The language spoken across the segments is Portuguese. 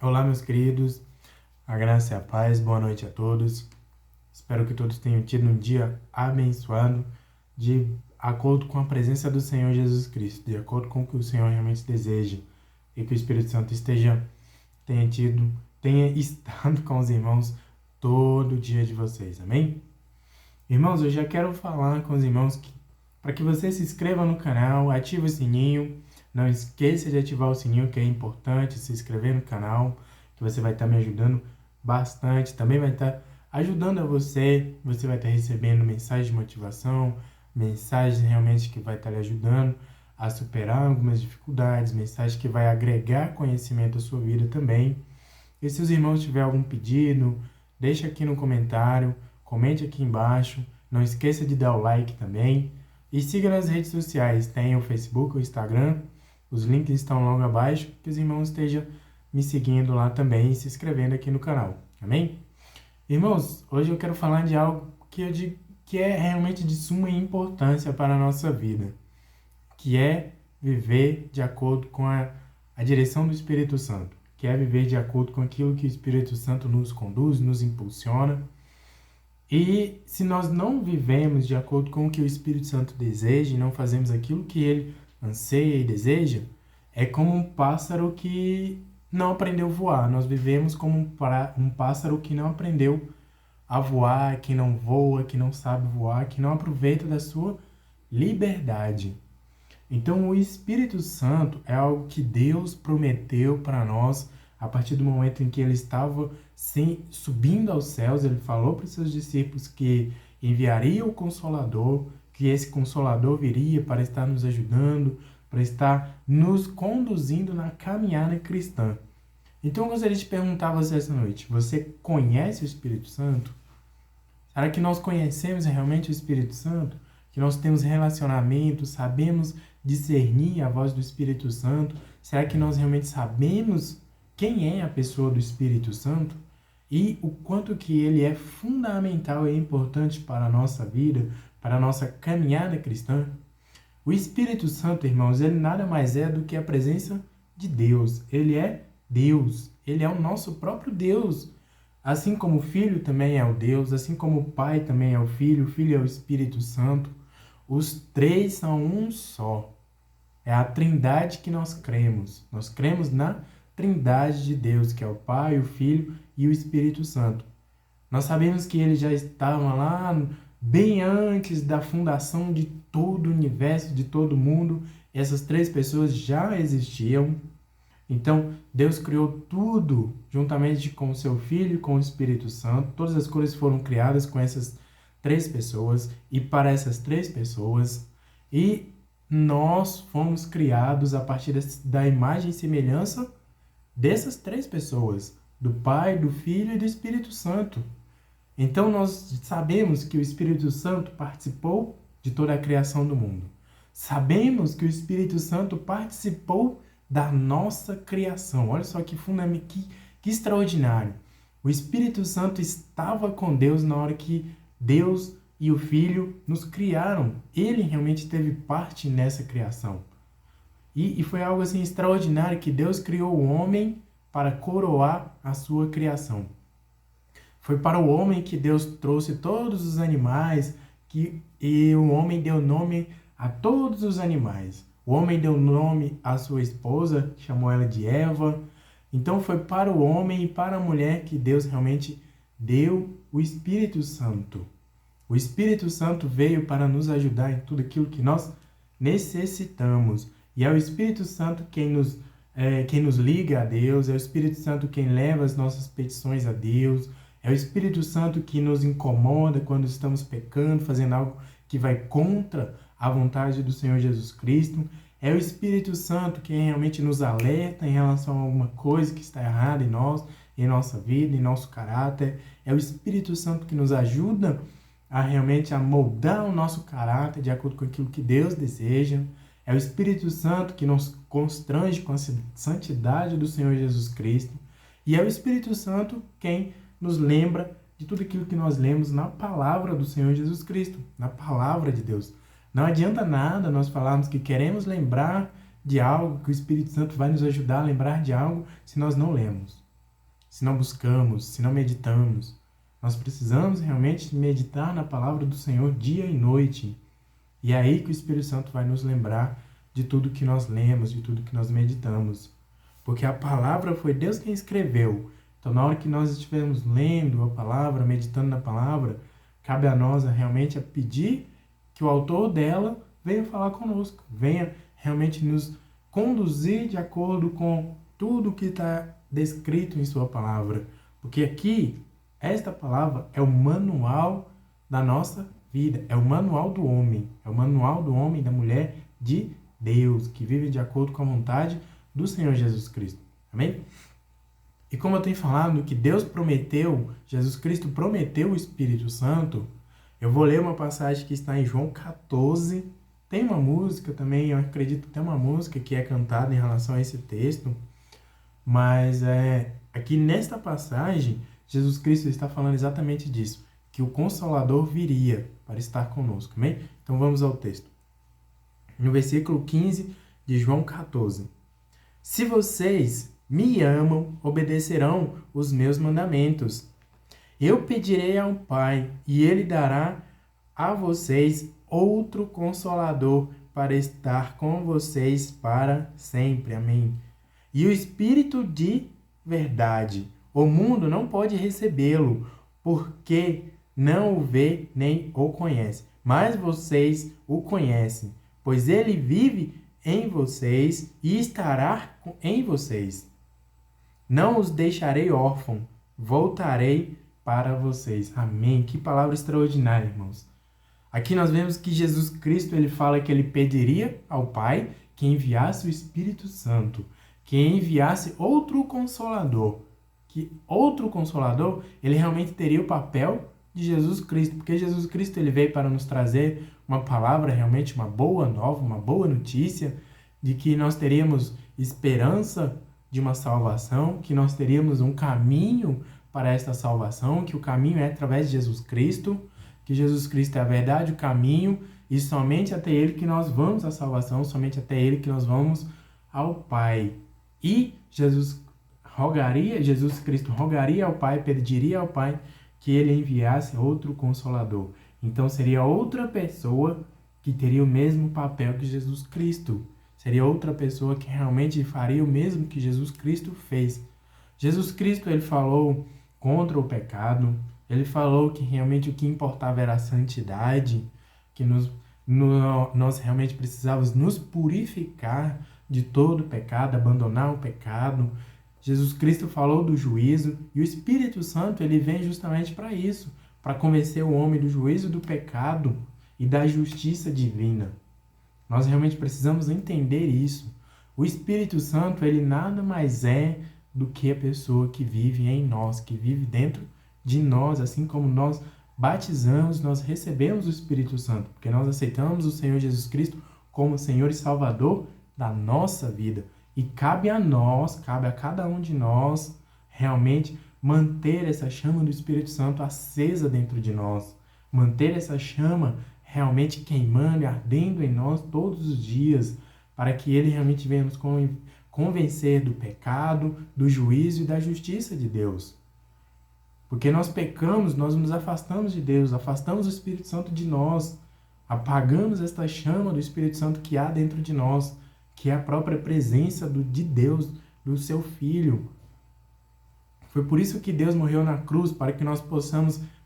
Olá, meus queridos, a graça e a paz, boa noite a todos. Espero que todos tenham tido um dia abençoado, de acordo com a presença do Senhor Jesus Cristo, de acordo com o que o Senhor realmente deseja, e que o Espírito Santo tenha estado com os irmãos todo dia de vocês, amém? Irmãos, eu já quero falar com os irmãos para que você se inscreva no canal, ative o sininho. Não esqueça de ativar o sininho, que é importante se inscrever no canal, que você vai estar me ajudando bastante. Também vai estar ajudando a você vai estar recebendo mensagens de motivação, mensagens realmente que vai estar lhe ajudando a superar algumas dificuldades, mensagens que vai agregar conhecimento à sua vida também. E se os irmãos tiverem algum pedido, deixa aqui no comentário, comente aqui embaixo. Não esqueça de dar o like também. E siga nas redes sociais, tem o Facebook, o Instagram. Os links estão logo abaixo, que os irmãos estejam me seguindo lá também e se inscrevendo aqui no canal. Amém? Irmãos, hoje eu quero falar de algo que é realmente de suma importância para a nossa vida, que é viver de acordo com a direção do Espírito Santo, que é viver de acordo com aquilo que o Espírito Santo nos conduz, nos impulsiona. E se nós não vivemos de acordo com o que o Espírito Santo deseja e não fazemos aquilo que ele anseia e deseja, é como um pássaro que não aprendeu a voar. Nós vivemos como um pássaro que não aprendeu a voar, que não voa, que não sabe voar, que não aproveita da sua liberdade. Então, o Espírito Santo é algo que Deus prometeu para nós a partir do momento em que ele estava subindo aos céus. Ele falou para os seus discípulos que enviaria o Consolador, que esse Consolador viria para estar nos ajudando, para estar nos conduzindo na caminhada cristã. Então, eu gostaria de perguntar a você essa noite: você conhece o Espírito Santo? Será que nós conhecemos realmente o Espírito Santo? Que nós temos relacionamento, sabemos discernir a voz do Espírito Santo? Será que nós realmente sabemos quem é a pessoa do Espírito Santo? E o quanto que ele é fundamental e importante para a nossa vida, para a nossa caminhada cristã? O Espírito Santo, irmãos, ele nada mais é do que a presença de Deus. Ele é Deus. Ele é o nosso próprio Deus. Assim como o Filho também é o Deus, assim como o Pai também é o Filho é o Espírito Santo. Os três são um só. É a Trindade que nós cremos. Nós cremos na Trindade de Deus, que é o Pai, o Filho e o Espírito Santo. Nós sabemos que eles já estavam lá bem antes da fundação de todo o universo, de todo o mundo. Essas três pessoas já existiam. Então, Deus criou tudo juntamente com o seu Filho e com o Espírito Santo. Todas as coisas foram criadas com essas três pessoas e para essas três pessoas. E nós fomos criados a partir da imagem e semelhança dessas três pessoas, do Pai, do Filho e do Espírito Santo. Então, nós sabemos que o Espírito Santo participou de toda a criação do mundo. Sabemos que o Espírito Santo participou da nossa criação. Olha só que extraordinário. O Espírito Santo estava com Deus na hora que Deus e o Filho nos criaram. Ele realmente teve parte nessa criação. E foi algo assim extraordinário que Deus criou o homem para coroar a sua criação. Foi para o homem que Deus trouxe todos os animais, e o homem deu nome a todos os animais. O homem deu nome à sua esposa, chamou ela de Eva. Então foi para o homem e para a mulher que Deus realmente deu o Espírito Santo. O Espírito Santo veio para nos ajudar em tudo aquilo que nós necessitamos. E é o Espírito Santo quem nos liga a Deus, é o Espírito Santo quem leva as nossas petições a Deus, é o Espírito Santo que nos incomoda quando estamos pecando, fazendo algo que vai contra a vontade do Senhor Jesus Cristo. É o Espírito Santo que realmente nos alerta em relação a alguma coisa que está errada em nós, em nossa vida, em nosso caráter. É o Espírito Santo que nos ajuda a realmente moldar o nosso caráter de acordo com aquilo que Deus deseja. É o Espírito Santo que nos constrange com a santidade do Senhor Jesus Cristo. E é o Espírito Santo quem nos lembra de tudo aquilo que nós lemos na palavra do Senhor Jesus Cristo, na palavra de Deus. Não adianta nada nós falarmos que queremos lembrar de algo, que o Espírito Santo vai nos ajudar a lembrar de algo, se nós não lemos. se não buscamos, se não meditamos. Nós precisamos realmente meditar na palavra do Senhor dia e noite. E é aí que o Espírito Santo vai nos lembrar de tudo que nós lemos, de tudo que nós meditamos. Porque a palavra foi Deus quem escreveu. Então, na hora que nós estivermos lendo a palavra, meditando na palavra, cabe a nós realmente pedir que o autor dela venha falar conosco, venha realmente nos conduzir de acordo com tudo que está descrito em sua palavra. Porque aqui, esta palavra é o manual da nossa vida, é o manual do homem, é o manual do homem e da mulher de Deus, que vive de acordo com a vontade do Senhor Jesus Cristo. Amém? E como eu tenho falado que Deus prometeu, Jesus Cristo prometeu o Espírito Santo, eu vou ler uma passagem que está em João 14. Tem uma música também, eu acredito que tem uma música que é cantada em relação a esse texto, mas aqui nesta passagem, Jesus Cristo está falando exatamente disso, que o Consolador viria para estar conosco. Amém? Então vamos ao texto. No versículo 15 de João 14. Se vocês me amam, obedecerão os meus mandamentos. Eu pedirei ao Pai, e Ele dará a vocês outro Consolador para estar com vocês para sempre. Amém. E o Espírito de verdade. O mundo não pode recebê-lo, porque não o vê nem o conhece. Mas vocês o conhecem, pois ele vive em vocês e estará em vocês. Não os deixarei órfãos, voltarei para vocês. Amém. Que palavra extraordinária, irmãos. Aqui nós vemos que Jesus Cristo, ele fala que ele pediria ao Pai que enviasse o Espírito Santo, que enviasse outro Consolador. Que outro Consolador, ele realmente teria o papel de Jesus Cristo, porque Jesus Cristo ele veio para nos trazer uma palavra, realmente uma boa nova, uma boa notícia, de que nós teríamos esperança de uma salvação, que nós teríamos um caminho para esta salvação, que o caminho é através de Jesus Cristo, que Jesus Cristo é a verdade, o caminho, e somente até Ele que nós vamos à salvação, somente até Ele que nós vamos ao Pai. E Jesus Cristo rogaria ao Pai, pediria ao Pai que Ele enviasse outro Consolador. Então seria outra pessoa que teria o mesmo papel que Jesus Cristo. Seria outra pessoa que realmente faria o mesmo que Jesus Cristo fez. Jesus Cristo, ele falou contra o pecado, ele falou que realmente o que importava era a santidade, que nós realmente precisávamos nos purificar de todo o pecado, abandonar o pecado. Jesus Cristo falou do juízo e o Espírito Santo ele vem justamente para isso, para convencer o homem do juízo do pecado e da justiça divina. Nós realmente precisamos entender isso. O Espírito Santo, ele nada mais é do que a pessoa que vive em nós, que vive dentro de nós, assim como nós batizamos, nós recebemos o Espírito Santo, porque nós aceitamos o Senhor Jesus Cristo como Senhor e Salvador da nossa vida. E cabe a nós, cabe a cada um de nós, realmente manter essa chama do Espírito Santo acesa dentro de nós, manter essa chama realmente queimando e ardendo em nós todos os dias, para que Ele realmente venha nos convencer do pecado, do juízo e da justiça de Deus. Porque nós pecamos, nós nos afastamos de Deus, afastamos o Espírito Santo de nós, apagamos esta chama do Espírito Santo que há dentro de nós, que é a própria presença de Deus, do seu Filho. Foi por isso que Deus morreu na cruz, para que nós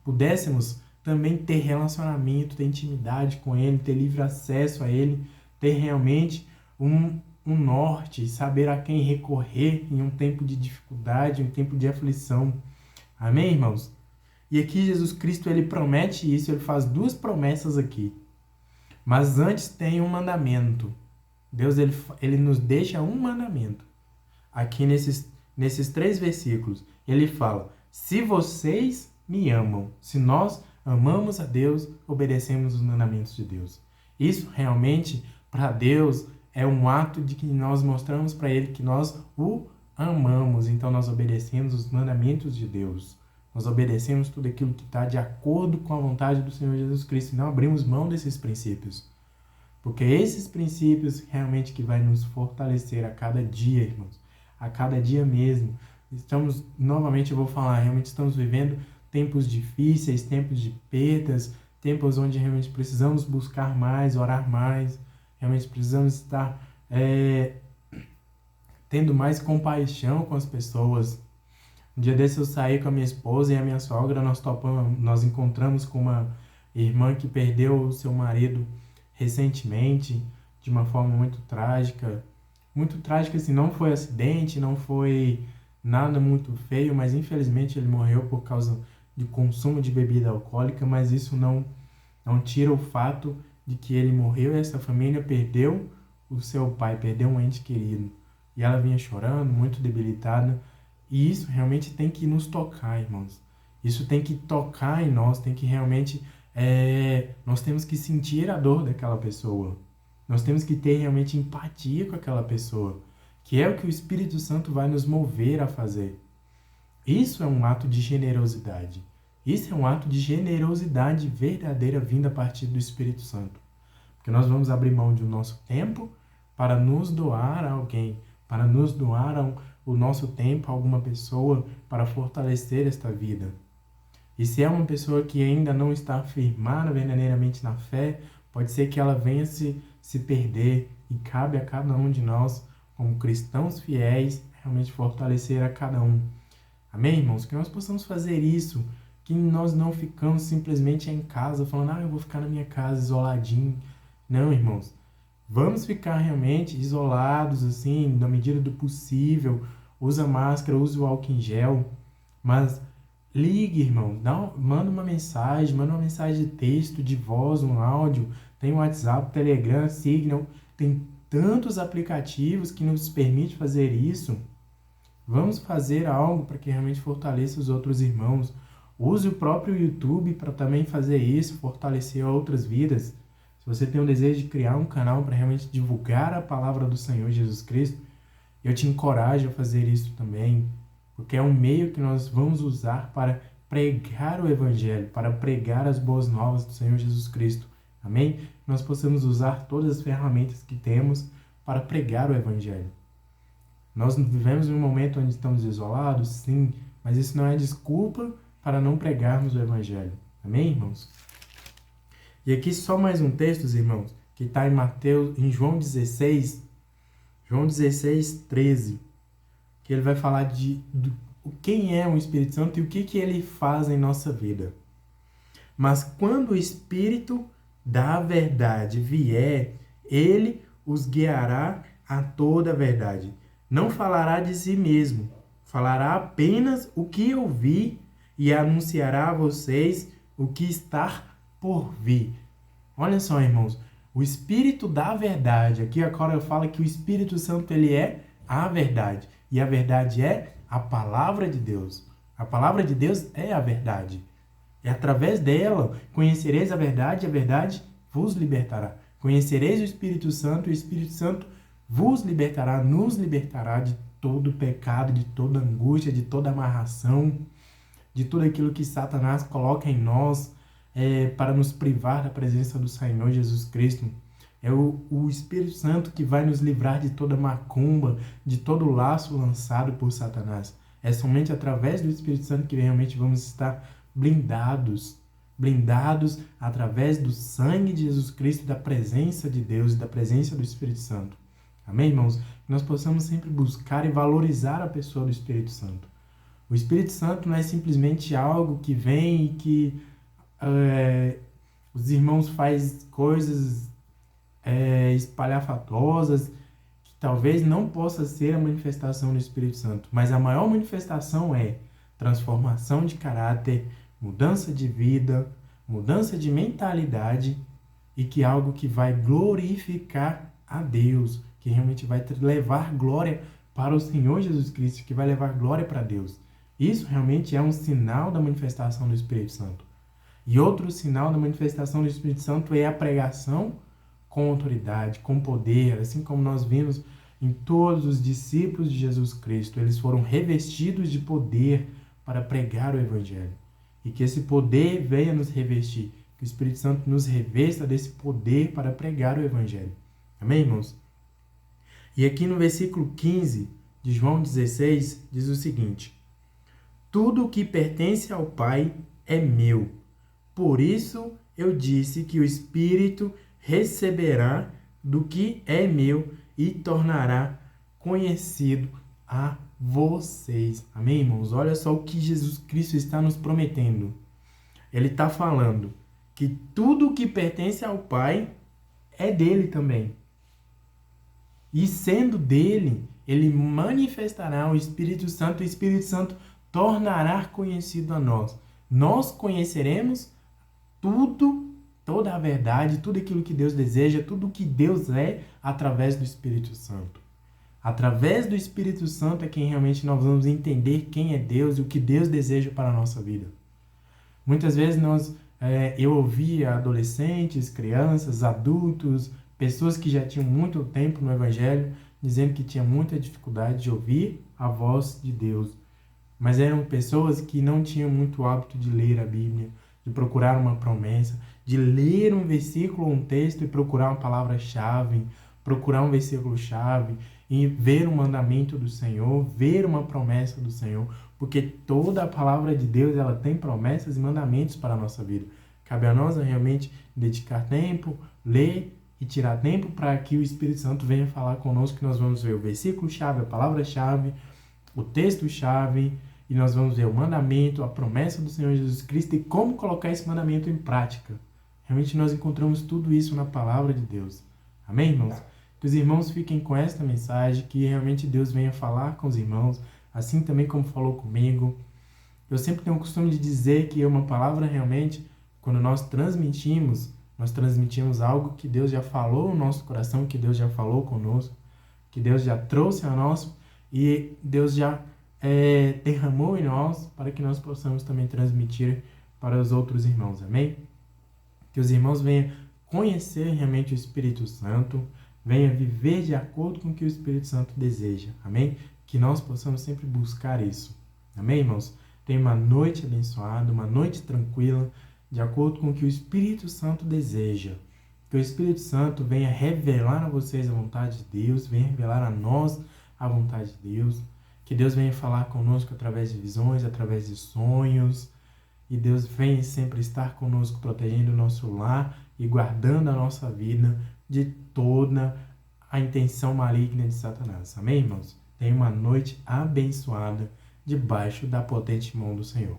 pudéssemos também ter relacionamento, ter intimidade com Ele, ter livre acesso a Ele, ter realmente um norte, saber a quem recorrer em um tempo de dificuldade, em um tempo de aflição. Amém, irmãos? E aqui Jesus Cristo, ele promete isso, ele faz duas promessas aqui. Mas antes tem um mandamento. Deus, ele nos deixa um mandamento. Aqui nesses 3 versículos, ele fala, se vocês me amam, se nós amamos a Deus, obedecemos os mandamentos de Deus. Isso realmente, para Deus, é um ato de que nós mostramos para Ele que nós o amamos. Então, nós obedecemos os mandamentos de Deus. Nós obedecemos tudo aquilo que está de acordo com a vontade do Senhor Jesus Cristo. E não abrimos mão desses princípios. Porque esses princípios realmente que vai nos fortalecer a cada dia, irmãos. A cada dia mesmo. novamente eu vou falar, realmente estamos vivendo tempos difíceis, tempos de perdas, tempos onde realmente precisamos buscar mais, orar mais, realmente precisamos estar tendo mais compaixão com as pessoas. Um dia desse eu saí com a minha esposa e a minha sogra, nós encontramos com uma irmã que perdeu o seu marido recentemente, de uma forma muito trágica. Muito trágica, assim, não foi acidente, não foi nada muito feio, mas infelizmente ele morreu por causa de consumo de bebida alcoólica, mas isso não tira o fato de que ele morreu e essa família perdeu o seu pai, perdeu um ente querido. E ela vinha chorando, muito debilitada. E isso realmente tem que nos tocar, irmãos. Isso tem que tocar em nós, tem que realmente... nós temos que sentir a dor daquela pessoa. Nós temos que ter realmente empatia com aquela pessoa, que é o que o Espírito Santo vai nos mover a fazer. Isso é um ato de generosidade. Isso é um ato de generosidade verdadeira vinda a partir do Espírito Santo. Porque nós vamos abrir mão do nosso tempo para nos doar a alguém, para nos doar o nosso tempo a alguma pessoa para fortalecer esta vida. E se é uma pessoa que ainda não está firmada verdadeiramente na fé, pode ser que ela venha se perder e cabe a cada um de nós, como cristãos fiéis, realmente fortalecer a cada um. Amém, irmãos? Que nós possamos fazer isso, que nós não ficamos simplesmente em casa falando, eu vou ficar na minha casa isoladinho. Não, irmãos. Vamos ficar realmente isolados, assim, na medida do possível. Usa máscara, use o álcool em gel. Mas ligue, irmão. Manda uma mensagem de texto, de voz, um áudio. Tem o WhatsApp, Telegram, Signal. Tem tantos aplicativos que nos permitem fazer isso. Vamos fazer algo para que realmente fortaleça os outros irmãos. Use o próprio YouTube para também fazer isso, fortalecer outras vidas. Se você tem o desejo de criar um canal para realmente divulgar a palavra do Senhor Jesus Cristo, eu te encorajo a fazer isso também, porque é um meio que nós vamos usar para pregar o Evangelho, para pregar as boas novas do Senhor Jesus Cristo. Amém? Nós possamos usar todas as ferramentas que temos para pregar o Evangelho. Nós vivemos em um momento onde estamos isolados, sim, mas isso não é desculpa para não pregarmos o Evangelho. Amém, irmãos? E aqui só mais um texto, irmãos, que está em João 16, 13, que ele vai falar de quem é o Espírito Santo e o que ele faz em nossa vida. Mas quando o Espírito da verdade vier, ele os guiará a toda a verdade. Não falará de si mesmo, falará apenas o que ouvi e anunciará a vocês o que está por vir. Olha só, irmãos, o Espírito da verdade, aqui agora fala que o Espírito Santo ele é a verdade, e a verdade é a palavra de Deus. A palavra de Deus é a verdade. E através dela conhecereis a verdade vos libertará. Conhecereis o Espírito Santo, e o Espírito Santo vos libertará, nos libertará de todo pecado, de toda angústia, de toda amarração, de tudo aquilo que Satanás coloca em nós para nos privar da presença do Senhor Jesus Cristo. É o Espírito Santo que vai nos livrar de toda macumba, de todo laço lançado por Satanás. É somente através do Espírito Santo que realmente vamos estar blindados através do sangue de Jesus Cristo, da presença de Deus e da presença do Espírito Santo. Amém, irmãos? Que nós possamos sempre buscar e valorizar a pessoa do Espírito Santo. O Espírito Santo não é simplesmente algo que vem e que os irmãos fazem coisas espalhafatosas, que talvez não possa ser a manifestação do Espírito Santo. Mas a maior manifestação é transformação de caráter, mudança de vida, mudança de mentalidade e que é algo que vai glorificar a Deus, que realmente vai levar glória para o Senhor Jesus Cristo, que vai levar glória para Deus. Isso realmente é um sinal da manifestação do Espírito Santo. E outro sinal da manifestação do Espírito Santo é a pregação com autoridade, com poder, assim como nós vimos em todos os discípulos de Jesus Cristo. Eles foram revestidos de poder para pregar o Evangelho. E que esse poder venha nos revestir, que o Espírito Santo nos revesta desse poder para pregar o Evangelho. Amém, irmãos? E aqui no versículo 15 de João 16 diz o seguinte: tudo o que pertence ao Pai é meu. Por isso eu disse que o Espírito receberá do que é meu e tornará conhecido a vocês. Amém, irmãos? Olha só o que Jesus Cristo está nos prometendo. Ele está falando que tudo que pertence ao Pai é dele também. E sendo dele, ele manifestará o Espírito Santo, o Espírito Santo tornará conhecido a nós. Nós conheceremos tudo, toda a verdade, tudo aquilo que Deus deseja, tudo o que Deus é, através do Espírito Santo. Através do Espírito Santo é quem realmente nós vamos entender quem é Deus e o que Deus deseja para a nossa vida. Muitas vezes eu ouvia adolescentes, crianças, adultos, pessoas que já tinham muito tempo no Evangelho, dizendo que tinha muita dificuldade de ouvir a voz de Deus. Mas eram pessoas que não tinham muito hábito de ler a Bíblia, de procurar uma promessa, de ler um versículo ou um texto e procurar uma palavra-chave, procurar um versículo-chave e ver um mandamento do Senhor, ver uma promessa do Senhor, porque toda a palavra de Deus ela tem promessas e mandamentos para a nossa vida. Cabe a nós realmente dedicar tempo, ler e tirar tempo para que o Espírito Santo venha falar conosco, que nós vamos ver o versículo-chave, a palavra-chave, o texto-chave, e nós vamos ver o mandamento, a promessa do Senhor Jesus Cristo e como colocar esse mandamento em prática. Realmente nós encontramos tudo isso na palavra de Deus. Amém, irmãos? Que os irmãos fiquem com esta mensagem, que realmente Deus venha falar com os irmãos, assim também como falou comigo. Eu sempre tenho o costume de dizer que uma palavra realmente, quando nós transmitimos algo que Deus já falou no nosso coração, que Deus já falou conosco, que Deus já trouxe a nós e Deus já derramou em nós para que nós possamos também transmitir para os outros irmãos. Amém? Que os irmãos venham conhecer realmente o Espírito Santo, venham viver de acordo com o que o Espírito Santo deseja. Amém? Que nós possamos sempre buscar isso. Amém, irmãos? Tenha uma noite abençoada, uma noite tranquila, de acordo com o que o Espírito Santo deseja. Que o Espírito Santo venha revelar a vocês a vontade de Deus, venha revelar a nós a vontade de Deus. Que Deus venha falar conosco através de visões, através de sonhos. E Deus venha sempre estar conosco, protegendo o nosso lar e guardando a nossa vida de toda a intenção maligna de Satanás. Amém, irmãos? Tenha uma noite abençoada debaixo da potente mão do Senhor.